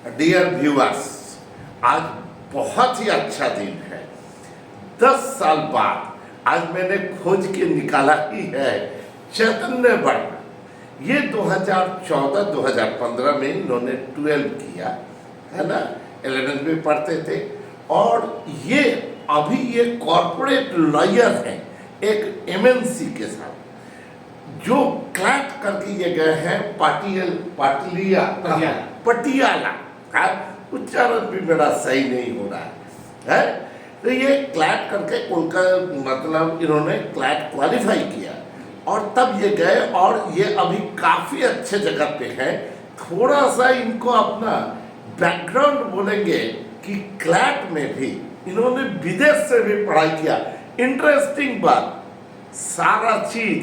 Dear viewers, आज बहुत ही अच्छा दिन है। 10 साल बाद आज मैंने खोज के निकाला ही है चैतन्य वर्मा। ये 2014-2015 में इन्होंने 12 किया है ना, 11 में पढ़ते थे। और ये अभी ये कॉर्पोरेट लॉयर हैं एक एमएनसी के साथ, जो क्लैट करके ये गए हैं पटियाला। उच्चारण भी मेरा सही नहीं हो रहा है। तो ये क्लैट करके उनका मतलब इन्होंने क्लैट क्वालिफाई किया और तब ये गए और ये अभी काफ़ी अच्छे जगह पे हैं। थोड़ा सा इनको अपना बैकग्राउंड बोलेंगे कि क्लैट में भी इन्होंने विदेश से भी पढ़ाई किया। इंटरेस्टिंग बात, सारा चीज़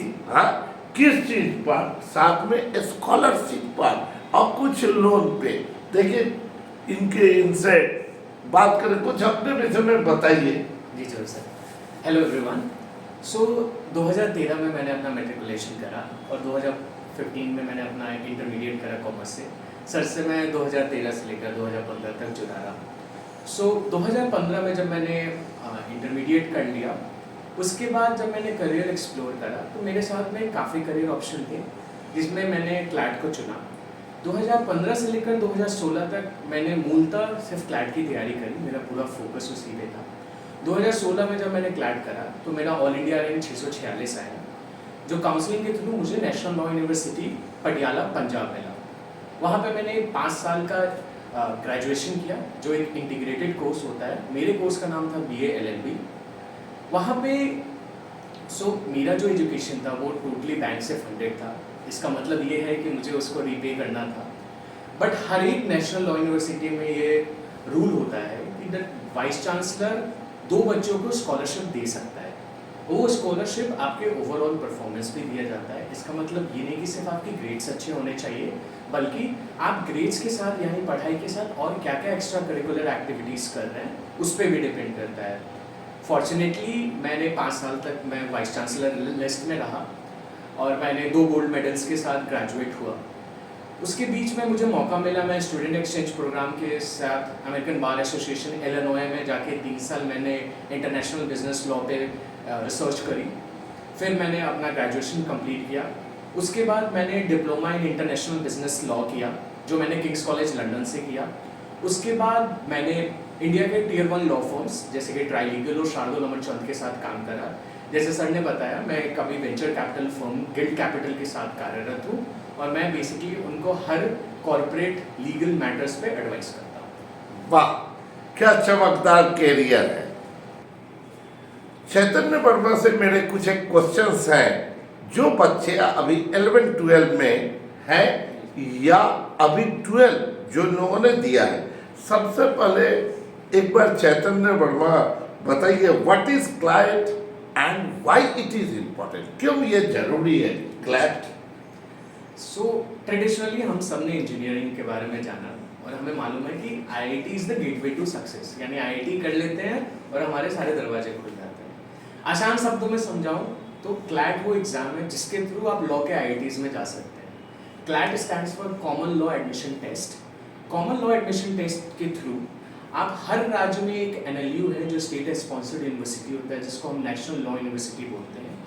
किस चीज़ पर, साथ में स्कॉलरशिप पर और कुछ लोन पे। देखिए इनसे बात करें, कुछ अपने विषय में बताइए। जी जरूर सर। Hello everyone. सो 2013 में मैंने अपना मैट्रिकुलेशन करा और 2015 में मैंने अपना इंटरमीडिएट करा कॉमर्स से। सर से मैं 2013 से लेकर 2015 तक जुड़ा रहा। सो 2015 में जब मैंने इंटरमीडिएट कर लिया, उसके बाद जब मैंने करियर एक्सप्लोर करा तो मेरे साथ में काफ़ी करियर ऑप्शन थे, जिसमें मैंने क्लैट को चुना। 2015 से लेकर 2016 तक मैंने मूलतः सिर्फ क्लैट की तैयारी करी, मेरा पूरा फोकस उसी पे था। 2016 में जब मैंने क्लैट करा तो मेरा ऑल इंडिया रैंक 646 आया, जो काउंसलिंग के थ्रू मुझे national law university Patiala Punjab मिला। वहाँ पे मैंने 5 साल का ग्रेजुएशन किया, जो एक इंटीग्रेटेड कोर्स होता है। मेरे कोर्स का नाम था BA LLB। वहाँ पे मेरा जो एजुकेशन था वो टोटली बैंक से फंडेड था। इसका मतलब ये है कि मुझे उसको रीपे करना था। बट हर एक नेशनल लॉ यूनिवर्सिटी में ये रूल होता है कि द वाइस चांसलर 2 बच्चों को स्कॉलरशिप दे सकता है। वो स्कॉलरशिप आपके ओवरऑल परफॉर्मेंस पे दिया जाता है। इसका मतलब ये नहीं कि सिर्फ आपके ग्रेड्स अच्छे होने चाहिए, बल्कि आप ग्रेड्स के साथ यानी पढ़ाई के साथ और क्या क्या एक्स्ट्रा करिकुलर एक्टिविटीज़ कर रहे हैं उस पर भी डिपेंड करता है। फॉर्चुनेटली मैंने 5 साल तक मैं वाइस चांसलर लिस्ट में रहा और मैंने 2 गोल्ड मेडल्स के साथ ग्रेजुएट हुआ। उसके बीच में मुझे मौका मिला, मैं स्टूडेंट एक्सचेंज प्रोग्राम के साथ अमेरिकन बार एसोसिएशन इलिनॉय में जाके 3 साल मैंने इंटरनेशनल बिजनेस लॉ पे रिसर्च करी। फिर मैंने अपना ग्रेजुएशन कंप्लीट किया। उसके बाद मैंने diploma in international business law किया, जो मैंने किंग्स कॉलेज लंदन से किया। उसके बाद मैंने इंडिया के Tier 1 लॉ फर्म्स जैसे कि ट्राइलीगल और शार्दुल अमरचंद के साथ काम करा। जैसे सर ने बताया, मैं कभी venture capital firm guild capital के साथ कार्यरत हूँ और मैं बेसिकली उनको हर कॉर्पोरेट लीगल मैटर्स पे एडवाइस करता हूँ। वाह, क्या चमकदार कैरियर है। चैतन्य वर्मा से मेरे कुछ एक क्वेश्चंस हैं। जो बच्चे अभी 11-12 में हैं या अभी 12 जो लोगों ने दिया है, सबसे पहले एक बार चैतन्य वर्मा बताइए, what is CLAT and why it is important, क्यों ये जरूरी है क्लैट? सो ट्रेडिशनली हम सब ने इंजीनियरिंग के बारे में जाना और हमें मालूम है कि IIT is the gateway to success, यानी IIT कर लेते हैं और हमारे सारे दरवाजे खुल जाते हैं। आसान शब्दों में समझाऊं तो क्लैट वो एग्जाम है जिसके थ्रू आप लॉ के IITs में जा सकते हैं। CLAT stands for common law admission test. Common law admission test के थ्रू आप हर राज्य में एक NLU है जो स्टेट स्पॉन्सर्ड यूनिवर्सिटी होता है, जिसको हम नेशनल लॉ यूनिवर्सिटी बोलते हैं,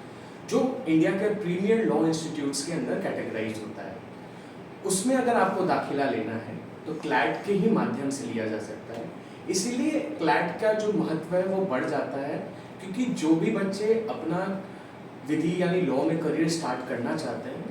जो इंडिया के प्रीमियर लॉ इंस्टीट्यूट्स के अंदर कैटेगराइज होता है। उसमें अगर आपको दाखिला लेना है तो क्लैट के ही माध्यम से लिया जा सकता है। इसीलिए क्लैट का जो महत्व है वो बढ़ जाता है, क्योंकि जो भी बच्चे अपना विधि यानी लॉ में करियर स्टार्ट करना चाहते हैं,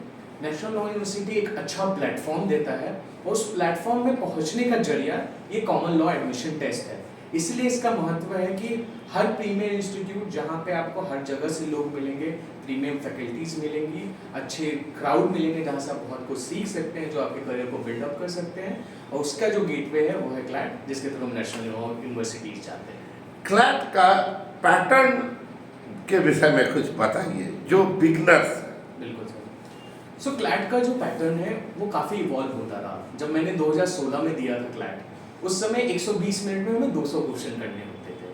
नेशनल लॉ यूनिवर्सिटी एक अच्छा प्लेटफॉर्म देता है और उस प्लेटफॉर्म में पहुंचने का जरिया ये कॉमन लॉ एडमिशन टेस्ट है। इसलिए इसका महत्व है कि हर प्रीमियर इंस्टीट्यूट जहाँ पे आपको हर जगह से लोग मिलेंगे, प्रीमियम फैकल्टीज मिलेंगी, अच्छे क्राउड मिलेंगे जहाँ से आप बहुत कुछ सीख सकते हैं, जो आपके करियर को बिल्डअप कर सकते हैं, और उसका जो गेटवे है वो है क्लैट, जिसके थ्रू हम नेशनल लॉ यूनिवर्सिटीज जाते हैं। क्लैट का पैटर्न के विषय में कुछ बताइए जो बिगनर्स। बिल्कुल सर। सो क्लैट का जो पैटर्न है वो काफ़ी इवॉल्व होता रहा। जब मैंने 2016 में दिया था क्लैट, उस समय 120 मिनट में हमें 200 क्वेश्चन करने होते थे।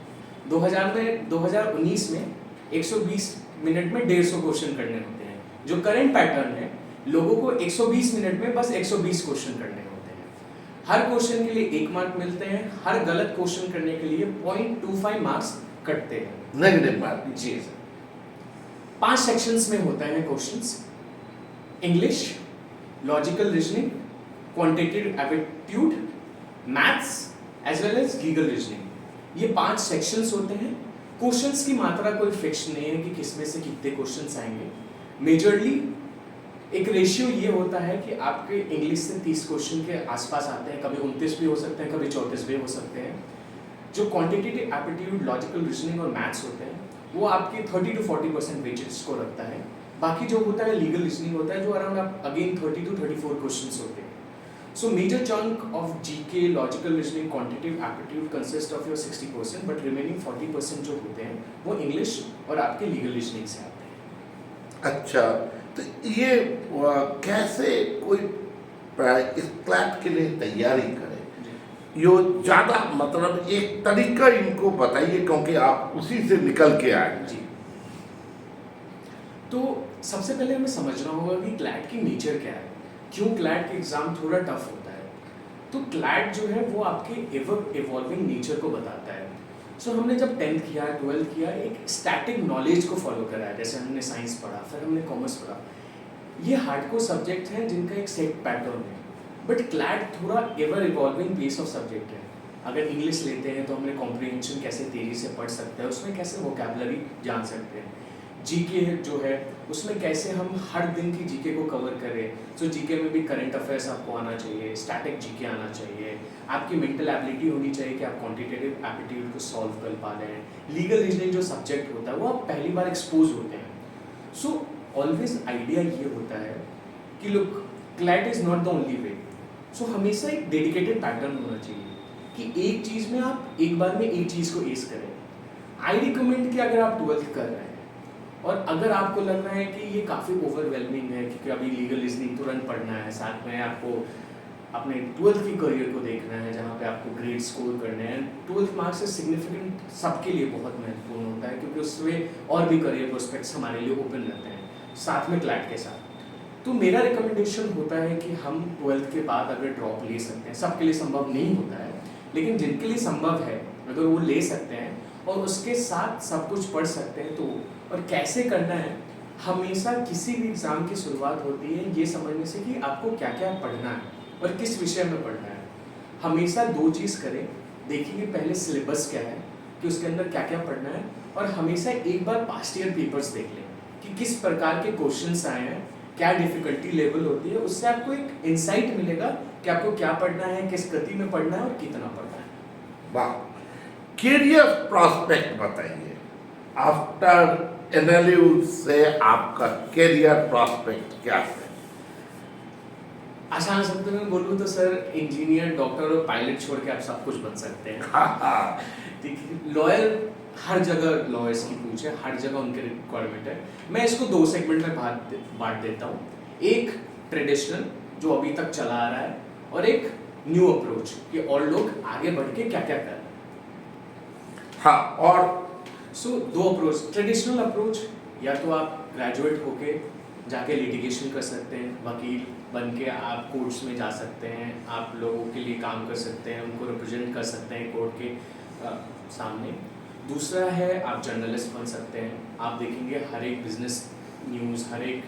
2019 में 120 मिनट में 150 क्वेश्चन करने होते हैं। जो करंट पैटर्न है, लोगों को 120 मिनट में बस 120 क्वेश्चन करने होते हैं। हर क्वेश्चन के लिए 1 मार्क मिलते हैं, हर गलत क्वेश्चन करने के लिए 0.25 मार्क्स कटते हैं। Negative mark. जी सर। 5 सेक्शंस में होता है questions: English, logical reasoning, quantitative aptitude, maths as well as legal reasoning. ये 5 सेक्शंस होते हैं। क्वेश्चंस की मात्रा कोई फिक्स नहीं है कि किसमें से कितने क्वेश्चंस आएंगे। मेजरली एक रेशियो ये होता है कि आपके इंग्लिश से 30 क्वेश्चन के आसपास आते हैं, कभी 29 भी हो सकते हैं, कभी 34 भी हो सकते हैं। जो क्वांटिटेटिव एप्टीट्यूड, लॉजिकल रीजनिंग और मैथ्स होते हैं वो आपके 30 to 40% वेटेज को रखता है। बाकी जो होता है लीगल रीजनिंग होता है जो अराउंड अगेन 30 to 34 क्वेश्चंस होते हैं। So major chunk of GK, logical reasoning, quantitative aptitude consist of your 60%, but remaining 40% जो होते हैं वो इंग्लिश और आपके लीगल रीजनिंग से आते हैं। अच्छा, तो ये कैसे कोई इस क्लैट के लिए तैयारी करे, यो ज़्यादा मतलब एक तरीका इनको बताइए क्योंकि आप उसी से निकल के आए। जी, तो सबसे पहले हमें समझना होगा कि क्लैट की नेचर क्या है, क्यों क्लैट का एग्ज़ाम थोड़ा टफ होता है। तो क्लैट जो है वो आपके एवर इवॉल्विंग नेचर को बताता है। सो हमने जब 10th किया, 12th किया, एक स्टैटिक नॉलेज को फॉलो करा है। जैसे हमने साइंस पढ़ा, फिर हमने कॉमर्स पढ़ा, ये हार्डकोर सब्जेक्ट हैं जिनका एक सेट पैटर्न है। बट क्लैट थोड़ा ever evolving base of subject है। अगर इंग्लिश लेते हैं तो हमने कॉम्प्रिहेंशन कैसे तेज़ी से पढ़ सकते हैं, उसमें कैसे वोकैबुलरी जान सकते हैं। जीके जो है उसमें कैसे हम हर दिन की जीके को कवर करें। सो जीके में भी करंट अफेयर्स आपको आना चाहिए, स्टैटिक जीके आना चाहिए, आपकी मेंटल एबिलिटी होनी चाहिए कि आप क्वांटिटेटिव एप्टीट्यूड को सॉल्व कर पा रहे हैं। लीगल रीजनिंग जो सब्जेक्ट होता है वो आप पहली बार एक्सपोज होते हैं। सो ऑलवेज आइडिया ये होता है कि look, CLAT is not the only way. So हमेशा एक डेडिकेटेड पैटर्न होना चाहिए कि एक चीज़ में आप एक बार में एक चीज़ को एस करें। आई रिकमेंड कि अगर आप 12th कर रहे हैं और अगर आपको लग रहा है कि ये काफ़ी ओवरवेलमिंग है क्योंकि अभी लीगल रीजनिंग तुरंत पढ़ना है, साथ में आपको अपने 12th की करियर को देखना है जहाँ पे आपको ग्रेड स्कोर करने हैं। 12th मार्क्स इज सिग्निफिकेंट, सबके लिए बहुत महत्वपूर्ण होता है क्योंकि उसमें और भी करियर प्रोस्पेक्ट्स हमारे लिए ओपन रहते हैं साथ में क्लैट के साथ। तो मेरा रिकमेंडेशन होता है कि हम 12th के बाद अगर ड्रॉप ले सकते हैं, सबके लिए संभव नहीं होता है लेकिन जिनके लिए संभव है अगर वो ले सकते हैं और उसके साथ सब कुछ पढ़ सकते हैं तो। और कैसे करना है, हमेशा किसी भी एग्ज़ाम की शुरुआत होती है ये समझने से कि आपको क्या क्या पढ़ना है और किस विषय में पढ़ना है। हमेशा 2 चीज़ करें, देखिए पहले सिलेबस क्या है कि उसके अंदर क्या क्या पढ़ना है, और हमेशा एक बार पास्ट ईयर पेपर्स देख लें कि किस प्रकार के क्वेश्चंस आए हैं, क्या डिफ़िकल्टी लेवल होती है। उससे आपको एक इंसाइट मिलेगा कि आपको क्या पढ़ना है, किस गति में पढ़ना है और कितना पढ़ना है। वाह, करियर प्रॉस्पेक्ट बताइए। आफ्टर एनालिसिस से आपका करियर प्रॉस्पेक्ट क्या है? आसान शब्द में बोलूँ तो सर, इंजीनियर, डॉक्टर और पायलट छोड़ के आप सब कुछ बन सकते हैं। देखिए, लॉयर हर जगह लॉयर्स की पूछ है, हर जगह उनके रिक्वायरमेंट है। मैं इसको 2 सेगमेंट में बांट देता हूँ। एक ट्रेडिशनल जो अभी तक चला आ रहा है और एक न्यू अप्रोच कि और लोग आगे बढ़ के क्या क्या कर रहे हैं। हाँ, और सो 2 अप्रोच। ट्रेडिशनल अप्रोच, या तो आप ग्रेजुएट होके जाके लिटिगेशन कर सकते हैं, वकील बन के आप कोर्ट्स में जा सकते हैं, आप लोगों के लिए काम कर सकते हैं, उनको रिप्रेजेंट कर सकते हैं कोर्ट के सामने। दूसरा है आप जर्नलिस्ट बन सकते हैं। आप देखेंगे हर एक बिजनेस न्यूज़, हर एक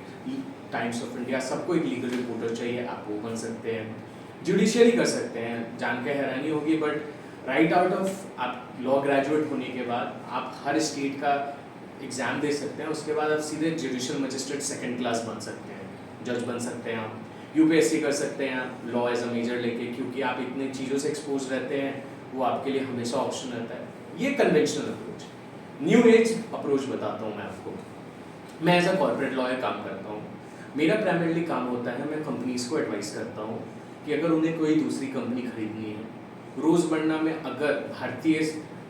टाइम्स ऑफ इंडिया, सबको एक लीगल रिपोर्टर चाहिए, आप वो बन सकते हैं। जुडिशियरी कर सकते हैं, जान के हैरानी होगी बट राइट आउट ऑफ आप लॉ ग्रेजुएट होने के बाद आप हर स्टेट का एग्ज़ाम दे सकते हैं, उसके बाद आप सीधे जुडिशियल मजिस्ट्रेट 2nd क्लास बन सकते हैं, जज बन सकते हैं, आप यूपीएससी कर सकते हैं आप लॉ एज अ मेजर लेके, क्योंकि आप इतने चीज़ों से एक्सपोज रहते हैं, वो आपके लिए हमेशा ऑप्शन रहता है। ये conventional approach. New age approach बताता हूँ मैं आपको। मैं एज अ कॉर्पोरेट लॉयर काम करता हूँ। मेरा प्राइमरीली काम होता है, मैं कंपनीज़ को एडवाइस करता हूँ कि अगर उन्हें कोई दूसरी कंपनी खरीदनी है, रोज़मर्रा में अगर भारतीय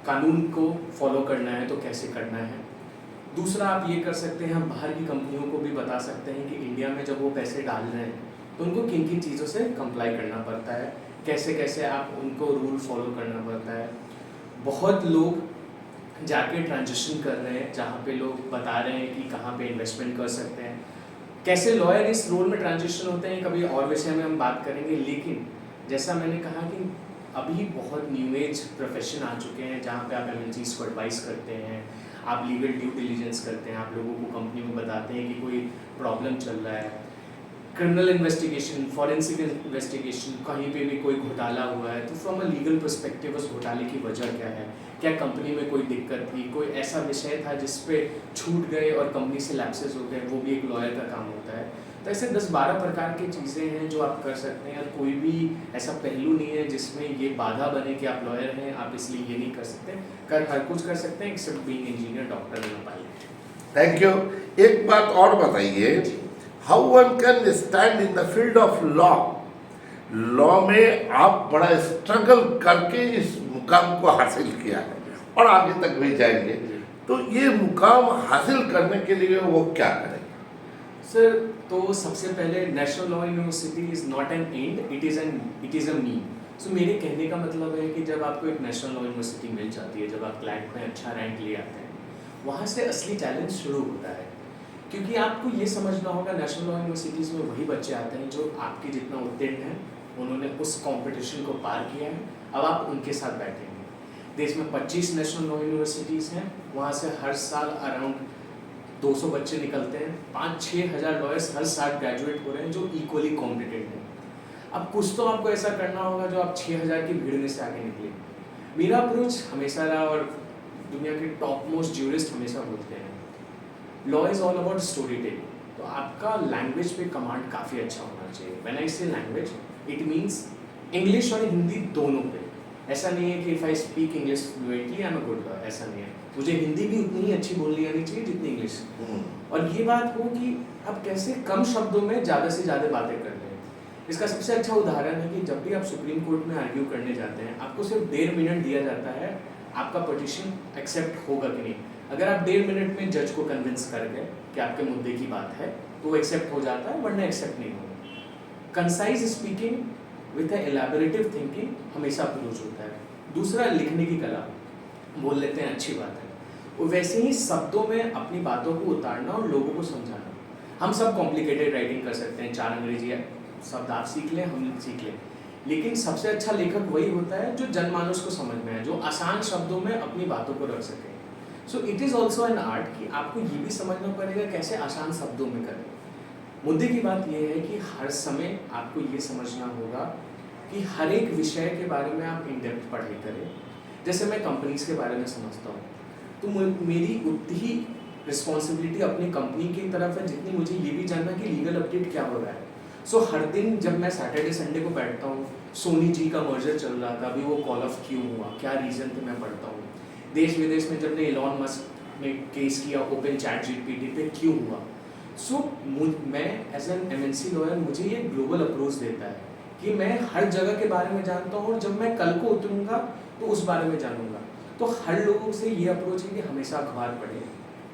कानून को फॉलो करना है तो कैसे करना है। दूसरा आप ये कर सकते हैं, हम बाहर की कंपनियों को भी बता सकते हैं कि इंडिया में जब वो पैसे डाल रहे हैं तो उनको किन किन चीज़ों से कंप्लाई करना पड़ता है, कैसे कैसे आप उनको रूल फॉलो करना पड़ता है। बहुत लोग जाके ट्रांजिशन कर रहे हैं जहाँ पे लोग बता रहे हैं कि कहाँ पे इन्वेस्टमेंट कर सकते हैं, कैसे लॉयर इस रोल में ट्रांजिशन होते हैं, कभी और विषय में हम बात करेंगे। लेकिन जैसा मैंने कहा कि अभी बहुत न्यू एज प्रोफेशन आ चुके हैं जहाँ पे आप एमएनसीज को एडवाइस करते हैं, आप लीगल ड्यू डिलीजेंस करते हैं, आप लोगों को कंपनी में बताते हैं कि कोई प्रॉब्लम चल रहा है, क्रिमिनल इन्वेस्टिगेशन, फॉरेंसिक इन्वेस्टिगेशन, कहीं पे भी कोई घोटाला हुआ है तो फ्रॉम अ लीगल पर्सपेक्टिव उस घोटाले की वजह क्या है, क्या कंपनी में कोई दिक्कत थी, कोई ऐसा विषय था जिस पे छूट गए और कंपनी से लैप्सेस हो गए, वो भी एक लॉयर का काम होता है। तो ऐसे 10-12 प्रकार की चीज़ें हैं जो आप कर सकते हैं, और कोई भी ऐसा पहलू नहीं है जिसमें ये बाधा बने कि आप लॉयर हैं, आप इसलिए ये नहीं कर सकते, हर कुछ कर सकते हैं एक्सेप्ट बीइंग इंजीनियर, डॉक्टर या पायलट। Thank you. एक बात और बताइए, how one can stand in the field of law? Law में आप बड़ा स्ट्रगल करके इस मुकाम को हासिल किया है और आगे तक भी जाएंगे, तो ये मुकाम हासिल करने के लिए वो क्या करेंगे? सर, तो सबसे पहले national law university is not an end, it is a mean. So मेरे कहने का मतलब है कि जब आपको एक नेशनल लॉ यूनिवर्सिटी मिल जाती है, जब आप क्लैट में अच्छा रैंक ले आते हैं, वहाँ से असली चैलेंज शुरू होता है। क्योंकि आपको ये समझना होगा, नेशनल लॉ यूनिवर्सिटीज़ में वही बच्चे आते हैं जो आपके जितना उत्तीर्ण हैं, उन्होंने उस कंपटीशन को पार किया है, अब आप उनके साथ बैठेंगे। देश में 25 नेशनल लॉ यूनिवर्सिटीज़ हैं, वहाँ से हर साल अराउंड 200 बच्चे निकलते हैं, 5-6 हज़ार लॉयर्स हर साल ग्रेजुएट हो रहे हैं जो इक्वली कॉम्पिटेंट हैं। अब कुछ तो आपको ऐसा करना होगा जो आप 6,000 की भीड़ में से आगे निकले। मेरा अप्रोच हमेशा रहा, और दुनिया के टॉप मोस्ट ज्यूरिस्ट हमेशा बोलते हैं, law is all about story telling. तो आपका लैंग्वेज पे कमांड काफ़ी अच्छा होना चाहिए। व्हेन आई से लैंग्वेज, इट मीन्स इंग्लिश और हिंदी दोनों पे। ऐसा नहीं है कि if I speak English fluently I am a good lawyer, ऐसा नहीं है। मुझे हिंदी भी उतनी ही अच्छी बोलनी आनी चाहिए जितनी इंग्लिश। और ये बात हो कि आप कैसे कम शब्दों में ज़्यादा से ज़्यादा बातें कर रहे हैं। इसका सबसे अच्छा उदाहरण है कि जब भी आप सुप्रीम कोर्ट में आर्ग्यू करने जाते हैं, आपको सिर्फ 1.5 मिनट दिया जाता है, आपका पिटीशन एक्सेप्ट होगा कि नहीं। अगर आप 1.5 मिनट में जज को कन्विंस कर गए कि आपके मुद्दे की बात है, तो वो एक्सेप्ट हो जाता है, वरना एक्सेप्ट नहीं होगा। कंसाइज स्पीकिंग विथ एलैबोरेटिव थिंकिंग हमेशा अप्रोच होता है। दूसरा, लिखने की कला। बोल लेते हैं, अच्छी बात है, और वैसे ही शब्दों में अपनी बातों को उतारना और लोगों को समझाना। हम सब कॉम्प्लिकेटेड राइटिंग कर सकते हैं, 4 अंग्रेजी शब्द आप सीख लें, हम सीख लें, लेकिन सबसे अच्छा लेखक वही होता है जो जनमानस को समझ में आए, जो आसान शब्दों में अपनी बातों को रख सके। So it is also an art कि आपको ये भी समझना पड़ेगा कैसे आसान शब्दों में करें। मुद्दे की बात यह है कि हर समय आपको ये समझना होगा कि हर एक विषय के बारे में आप इन डेप्थ पढ़ाई करें। जैसे मैं कंपनीज के बारे में समझता हूँ, तो मेरी उतनी ही रिस्पॉन्सिबिलिटी अपनी कंपनी की तरफ है जितनी मुझे ये भी जानना कि लीगल अपडेट क्या हो रहा है। सो हर दिन जब मैं सैटरडे संडे को बैठता हूँ, सोनी जी का मर्जर चल रहा था, अभी वो कॉल ऑफ क्यों हुआ, क्या रीज़न थे, मैं पढ़ता हूँ। देश विदेश में जब ने एलॉन मस्क ने केस किया ओपन चैट जीपीटी पे, क्यों हुआ। सो मैं एज एन एमएनसी लॉयर, मुझे ये ग्लोबल अप्रोच देता है कि मैं हर जगह के बारे में जानता हूँ, और जब मैं कल को उतरूँगा तो उस बारे में जानूंगा। तो हर लोगों से ये अप्रोच है कि हमेशा अखबार पढ़ें,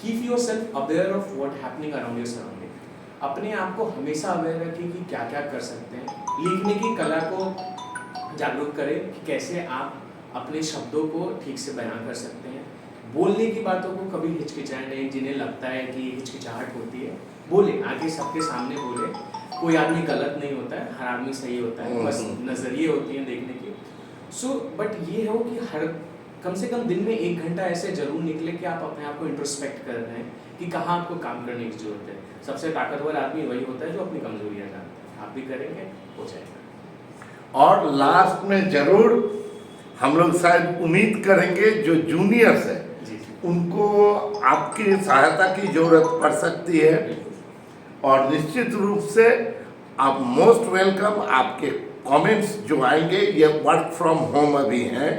keep your self aware of what happening around your surrounding. अपने आप को हमेशा अवेयर रखें कि क्या क्या कर सकते हैं। लिखने की कला को जागरूक करें कि कैसे आप अपने शब्दों को ठीक से बयान कर सकते हैं। बोलने की बातों को कभी हिचकिचाएं नहीं। जिन्हें लगता है कि हिचकिचाहट होती है, बोले, आगे सबके सामने बोले। कोई आदमी गलत नहीं होता है, हर आदमी सही होता है, बस नज़रिए होती हैं देखने की। बट ये हो कि हर कम से कम दिन में 1 घंटा ऐसे जरूर निकले कि आप अपने आप को इंट्रोस्पेक्ट कर रहे हैं कि कहाँ आपको काम करने की जरूरत है। सबसे ताकतवर आदमी वही होता है जो अपनी कमजोरियाँ जानता है। आप भी करेंगे, हो जाएगा। और लास्ट में जरूर हम लोग शायद उम्मीद करेंगे जो जूनियर्स है उनको आपकी सहायता की जरूरत पड़ सकती है, और निश्चित रूप से आप मोस्ट वेलकम। आपके कमेंट्स जो आएंगे, ये वर्क फ्रॉम होम अभी हैं,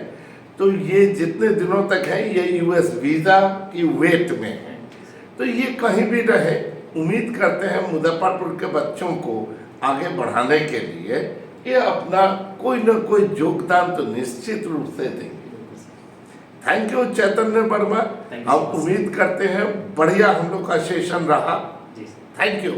तो ये जितने दिनों तक है ये यूएस वीज़ा की वेट में है, तो ये कहीं भी रहे। उम्मीद करते हैं मुजफ्फरपुर के बच्चों को आगे बढ़ाने के लिए ये अपना कोई ना कोई योगदान तो निश्चित रूप से देंगे। थैंक यू चैतन्य वर्मा। हम उम्मीद करते हैं बढ़िया हम लोग का सेशन रहा। Thank you.